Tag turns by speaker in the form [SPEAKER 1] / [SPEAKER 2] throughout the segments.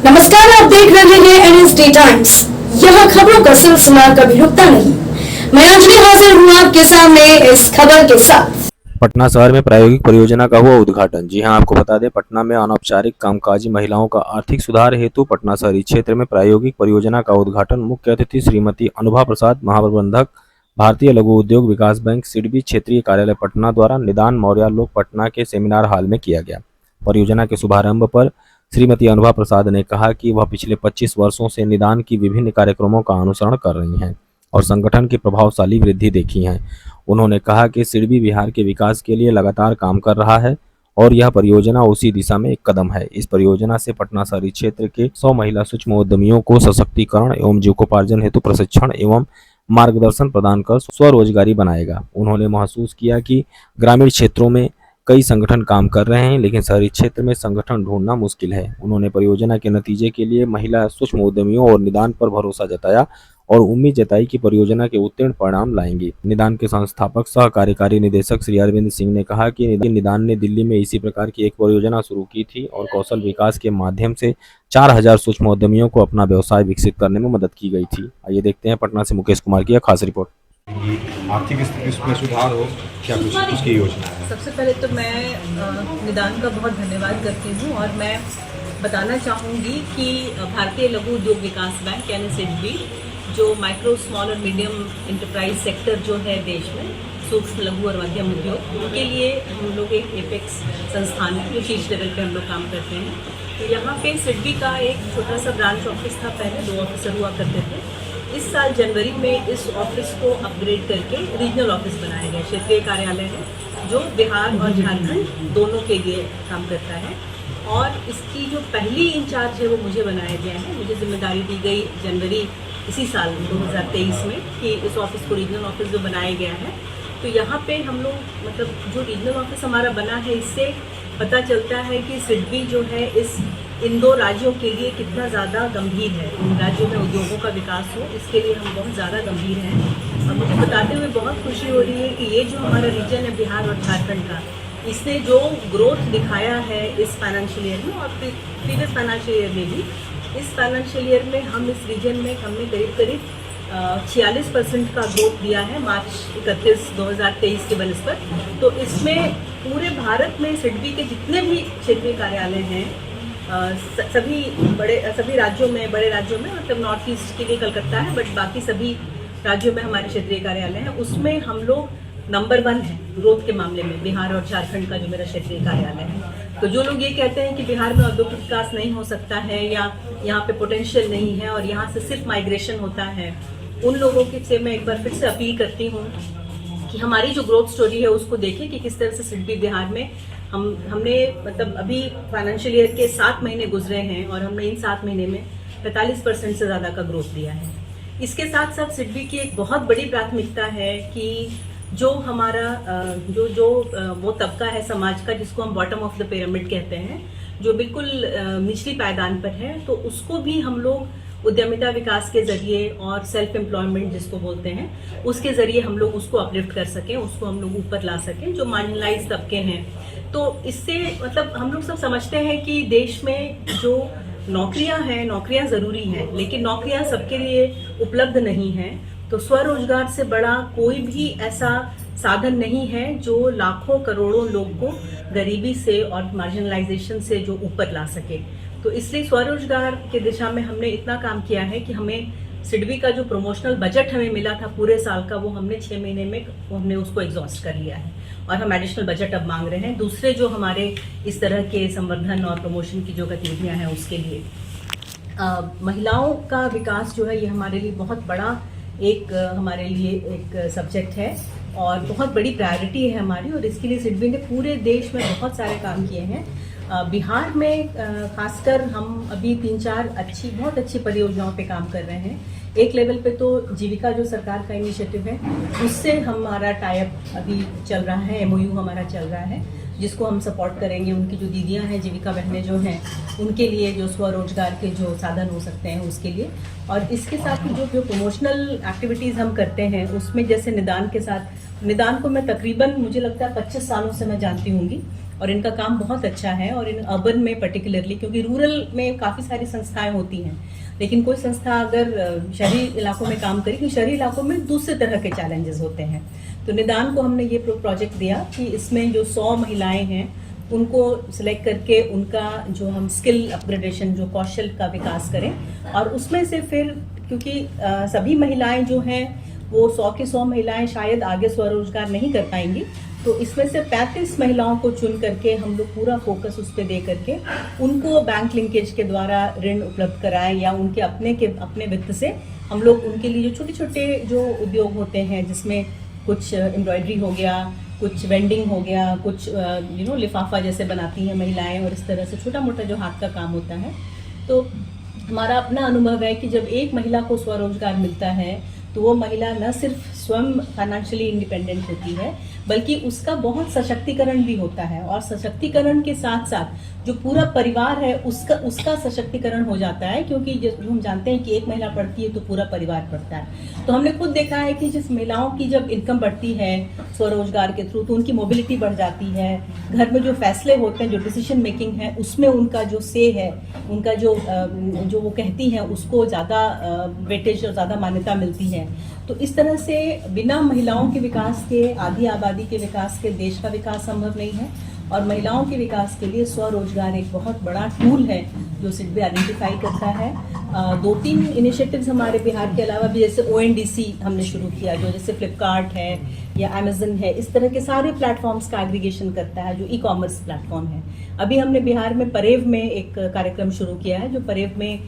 [SPEAKER 1] नमस्कार, आप देख रहे हैं एनएसडी टाइम्स। यह खबरों का सिलसिला कभी रुकता नहीं। मैं अंजलि हाजिर हूँ आपके सामने इस खबर के साथ।
[SPEAKER 2] पटना शहर में प्रायोगिक परियोजना का हुआ उद्घाटन। जी हां, आपको बता दें, पटना में अनौपचारिक कामकाजी महिलाओं का आर्थिक सुधार हेतु पटना शहरी क्षेत्र में प्रायोगिक परियोजना का उद्घाटन मुख्य अतिथि श्रीमती अनुभा प्रसाद, महाप्रबंधक भारतीय लघु उद्योग विकास बैंक सिडबी क्षेत्रीय कार्यालय पटना द्वारा निदान मौर्य लोक पटना के सेमिनार हॉल में किया गया। परियोजना के शुभारंभ पर श्रीमती अनुभा प्रसाद ने कहा कि वह पिछले 25 वर्षों से निदान की विभिन्न कार्यक्रमों का अनुसरण कर रही हैं और संगठन की प्रभावशाली वृद्धि देखी है। उन्होंने कहा कि सिडबी बिहार के विकास के लिए लगातार काम कर रहा है और यह परियोजना उसी दिशा में एक कदम है। इस परियोजना से पटना शहरी क्षेत्र के 100 महिला सूक्ष्म उद्यमियों को सशक्तिकरण एवं जीविकोपार्जन हेतु प्रशिक्षण एवं मार्गदर्शन प्रदान कर स्वरोजगारी बनाएगा। उन्होंने महसूस किया कि ग्रामीण क्षेत्रों में कई संगठन काम कर रहे हैं, लेकिन शहरी क्षेत्र में संगठन ढूंढना मुश्किल है। उन्होंने परियोजना के नतीजे के लिए महिला सूक्ष्म उद्यमियों और निदान पर भरोसा जताया और उम्मीद जताई कि परियोजना के उत्तीर्ण परिणाम लाएंगी। निदान के संस्थापक सह कार्यकारी निदेशक श्री अरविंद सिंह ने कहा कि निदान ने दिल्ली में इसी प्रकार की एक परियोजना शुरू की थी और कौशल विकास के माध्यम से 4000 सूक्ष्म उद्यमियों को अपना व्यवसाय विकसित करने में मदद की गई थी। आइए देखते हैं पटना से मुकेश कुमार की खास रिपोर्ट।
[SPEAKER 3] आर्थिक स्थिति में सुधार हो, क्या कुछ उसकी योजना है?
[SPEAKER 4] सबसे पहले तो मैं निदान का बहुत धन्यवाद करती हूँ और मैं बताना चाहूँगी कि भारतीय लघु उद्योग विकास बैंक यानी सिडबी जो माइक्रो स्मॉल और मीडियम एंटरप्राइज सेक्टर जो है देश में सूक्ष्म लघु और मध्यम उद्योग उनके लिए हम लोग एक एपेक्स संस्थान है जो शीर्ष लेवल पे हम लोग काम करते हैं। तो यहाँ पे सिडबी का एक छोटा सा ब्रांच ऑफिस था, पहले 2 ऑफिसर हुआ करते थे। इस साल जनवरी में इस ऑफिस को अपग्रेड करके रीजनल ऑफिस बनाया गया, क्षेत्रीय कार्यालय है जो बिहार और झारखंड दोनों के लिए काम करता है। और इसकी जो पहली इंचार्ज है वो मुझे बनाया गया है। मुझे जिम्मेदारी दी गई जनवरी इसी साल 2023 में कि इस ऑफिस को रीजनल ऑफिस जो बनाया गया है। तो यहाँ पे हम लोग मतलब जो रीजनल ऑफिस हमारा बना है इससे पता चलता है कि सिडबी जो है इन 2 राज्यों के लिए कितना ज़्यादा गंभीर है। इन राज्यों में उद्योगों का विकास हो इसके लिए हम बहुत ज़्यादा गंभीर हैं। और मुझे बताते हुए बहुत खुशी हो रही है कि ये जो हमारा रीजन है बिहार और झारखंड का, इसने जो ग्रोथ दिखाया है इस फाइनेंशियल ईयर में और प्रीवियस फाइनेंशियल ईयर में भी, इस फाइनेंशियल ईयर में हम इस रीजन में हमने करीब 46% का ग्रोथ दिया है मार्च 31, 2023 के बनस्पत। तो इसमें पूरे भारत में सिडबी के जितने भी क्षेत्रीय कार्यालय हैं सभी राज्यों में, बड़े राज्यों में, मतलब नॉर्थ ईस्ट के लिए कलकत्ता है बट बाकी सभी राज्यों में हमारे क्षेत्रीय कार्यालय हैं। उसमें हम लोग नंबर 1 है ग्रोथ के मामले में, बिहार और झारखंड का जो मेरा क्षेत्रीय कार्यालय है। तो जो लोग ये कहते हैं कि बिहार में औद्योगिक विकास नहीं हो सकता है या यहाँ पे पोटेंशियल नहीं है और यहाँ से सिर्फ माइग्रेशन होता है, उन लोगों की से मैं एक बार फिर से अपील करती हूँ कि हमारी जो ग्रोथ स्टोरी है उसको देखें कि किस तरह से सिडबी बिहार में हमने मतलब अभी फाइनेंशियल ईयर के 7 महीने गुजरे हैं और हमने इन 7 महीने में 45% से ज़्यादा का ग्रोथ दिया है। इसके साथ साथ सिडबी की एक बहुत बड़ी प्राथमिकता है कि जो हमारा वो तबका है समाज का जिसको हम बॉटम ऑफ द पिरामिड कहते हैं, जो बिल्कुल निचली पायदान पर है, तो उसको भी हम लोग उद्यमिता विकास के जरिए और सेल्फ एम्प्लॉयमेंट जिसको बोलते हैं उसके जरिए हम लोग उसको अपलिफ्ट कर सकें, उसको हम लोग ऊपर ला सकें जो मार्जिनलाइज तबके हैं। तो इससे मतलब हम लोग सब समझते हैं कि देश में जो नौकरियां हैं, नौकरियां ज़रूरी हैं, लेकिन नौकरियां सबके लिए उपलब्ध नहीं हैं। तो स्वरोजगार से बड़ा कोई भी ऐसा साधन नहीं है जो लाखों करोड़ों लोग को गरीबी से और मार्जिनलाइजेशन से जो ऊपर ला सके। तो इसलिए स्वरोजगार के दिशा में हमने इतना काम किया है कि हमें सिडबी का जो प्रमोशनल बजट हमें मिला था पूरे साल का, वो हमने 6 महीने में हमने उसको एग्जॉस्ट कर लिया है और हम एडिशनल बजट अब मांग रहे हैं दूसरे जो हमारे इस तरह के संवर्धन और प्रमोशन की जो गतिविधियां हैं उसके लिए। महिलाओं का विकास जो है ये हमारे लिए बहुत बड़ा हमारे लिए एक सब्जेक्ट है और बहुत बड़ी प्रायोरिटी है हमारी, और इसके लिए सिडबी ने पूरे देश में बहुत सारे काम किए हैं। बिहार में खासकर हम अभी 3-4 बहुत अच्छी परियोजनाओं पे काम कर रहे हैं। एक लेवल पे तो जीविका जो सरकार का इनिशिएटिव है उससे हमारा टाइप अभी चल रहा है, MOU हमारा चल रहा है जिसको हम सपोर्ट करेंगे। उनकी जो दीदियां हैं, जीविका बहनें जो हैं, उनके लिए जो स्वरोजगार के जो साधन हो सकते हैं उसके लिए। और इसके साथ ही जो प्रमोशनल एक्टिविटीज़ हम करते हैं उसमें जैसे निदान के साथ, निदान को मैं तकरीबन मुझे लगता है 25 सालों से मैं जानती होंगी और इनका काम बहुत अच्छा है। और इन अर्बन में पर्टिकुलरली, क्योंकि रूरल में काफ़ी सारी संस्थाएं होती हैं, लेकिन कोई संस्था अगर शहरी इलाकों में काम करे, क्योंकि शहरी इलाकों में दूसरे तरह के चैलेंजेस होते हैं, तो निदान को हमने ये प्रोजेक्ट दिया कि इसमें जो 100 महिलाएं हैं उनको सिलेक्ट करके उनका जो हम स्किल अपग्रेडेशन, जो कौशल का विकास करें, और उसमें से फिर क्योंकि सभी महिलाएं जो हैं वो 100 की 100 महिलाएं शायद आगे स्वरोजगार नहीं कर पाएंगी, तो इसमें से 35 महिलाओं को चुन करके हम लोग पूरा फोकस उस पर दे करके उनको बैंक लिंकेज के द्वारा ऋण उपलब्ध कराएं, या उनके अपने वित्त से हम लोग उनके लिए जो छोटे छोटे जो उद्योग होते हैं, जिसमें कुछ एम्ब्रॉयडरी हो गया, कुछ वेंडिंग हो गया, कुछ लिफाफा जैसे बनाती हैं महिलाएं, और इस तरह से छोटा मोटा जो हाथ का काम होता है। तो हमारा अपना अनुभव है कि जब एक महिला को स्वरोजगार मिलता है तो वो महिला न सिर्फ स्वयं फाइनेंशियली इंडिपेंडेंट होती है, बल्कि उसका बहुत सशक्तिकरण भी होता है, और सशक्तिकरण के साथ साथ जो पूरा परिवार है उसका सशक्तिकरण हो जाता है, क्योंकि जो हम जानते हैं कि एक महिला पढ़ती है तो पूरा परिवार पढ़ता है। तो हमने खुद देखा है कि जिस महिलाओं की जब इनकम बढ़ती है स्वरोजगार के थ्रू, तो उनकी मोबिलिटी बढ़ जाती है, घर में जो फैसले होते हैं, जो डिसीजन मेकिंग है, उसमें उनका जो से है, उनका जो वो कहती हैं उसको ज़्यादा वेटेज और ज़्यादा मान्यता मिलती है। तो इस तरह से बिना महिलाओं के विकास के, आधी आबादी के विकास के देश का विकास संभव नहीं है। और महिलाओं के विकास के लिए स्वरोजगार एक बहुत बड़ा टूल है जो सिडबी आइडेंटिफाई करता है। 2-3 इनिशिएटिव्स हमारे बिहार के अलावा भी, जैसे ONDC हमने शुरू किया, जो जैसे फ्लिपकार्ट है या अमेजन है, इस तरह के सारे प्लेटफॉर्म्स का एग्रीगेशन करता है, जो ई-कॉमर्स प्लेटफॉर्म है। अभी हमने बिहार में परेव में एक कार्यक्रम शुरू किया है, जो परेव में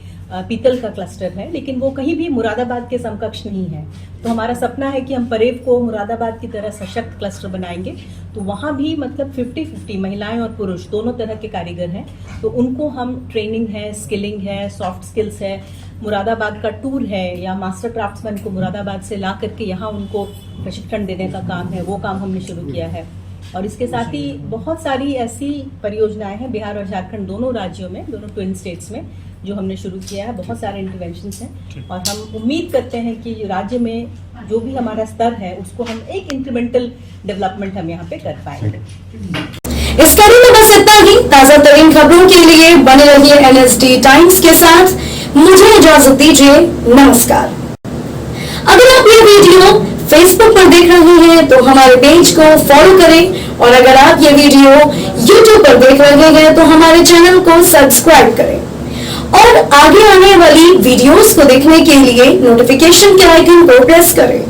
[SPEAKER 4] पीतल का क्लस्टर है, लेकिन वो कहीं भी मुरादाबाद के समकक्ष नहीं है। तो हमारा सपना है कि हम परेव को मुरादाबाद की तरह सशक्त क्लस्टर बनाएंगे, तो वहाँ भी मतलब 50-50 महिलाएं और पुरुष दोनों तरह के कारीगर हैं, तो उनको हम ट्रेनिंग है, स्किलिंग है, सॉफ्ट स्किल्स है, मुरादाबाद का टूर है, या मास्टर क्राफ्ट्समैन को मुरादाबाद से ला करके यहाँ उनको प्रशिक्षण देने का काम है, वो काम हमने शुरू किया है। और इसके साथ ही बहुत सारी ऐसी परियोजनाएं हैं बिहार और झारखंड दोनों राज्यों में, दोनों ट्विन स्टेट्स में, जो हमने शुरू किया है। बहुत सारे इंटरवेंशंस हैं, और हम उम्मीद करते हैं कि राज्य में जो भी हमारा स्तर है उसको हम एक इंक्रीमेंटल डेवलपमेंट हम यहाँ पे कर पाएंगे।
[SPEAKER 1] इस कड़ी में बस इतना ही। ताजा तरीन खबरों के लिए बने रहिए NSD टाइम्स के साथ। मुझे इजाजत दीजिए, नमस्कार। अगर आप ये वीडियो फेसबुक पर देख रहे हैं तो हमारे पेज को फॉलो करें, और अगर आप ये वीडियो यूट्यूब पर देख रहे हैं तो हमारे चैनल को सब्सक्राइब करें, और आगे आने वाली वीडियोस को देखने के लिए नोटिफिकेशन के आइकन को प्रेस करें।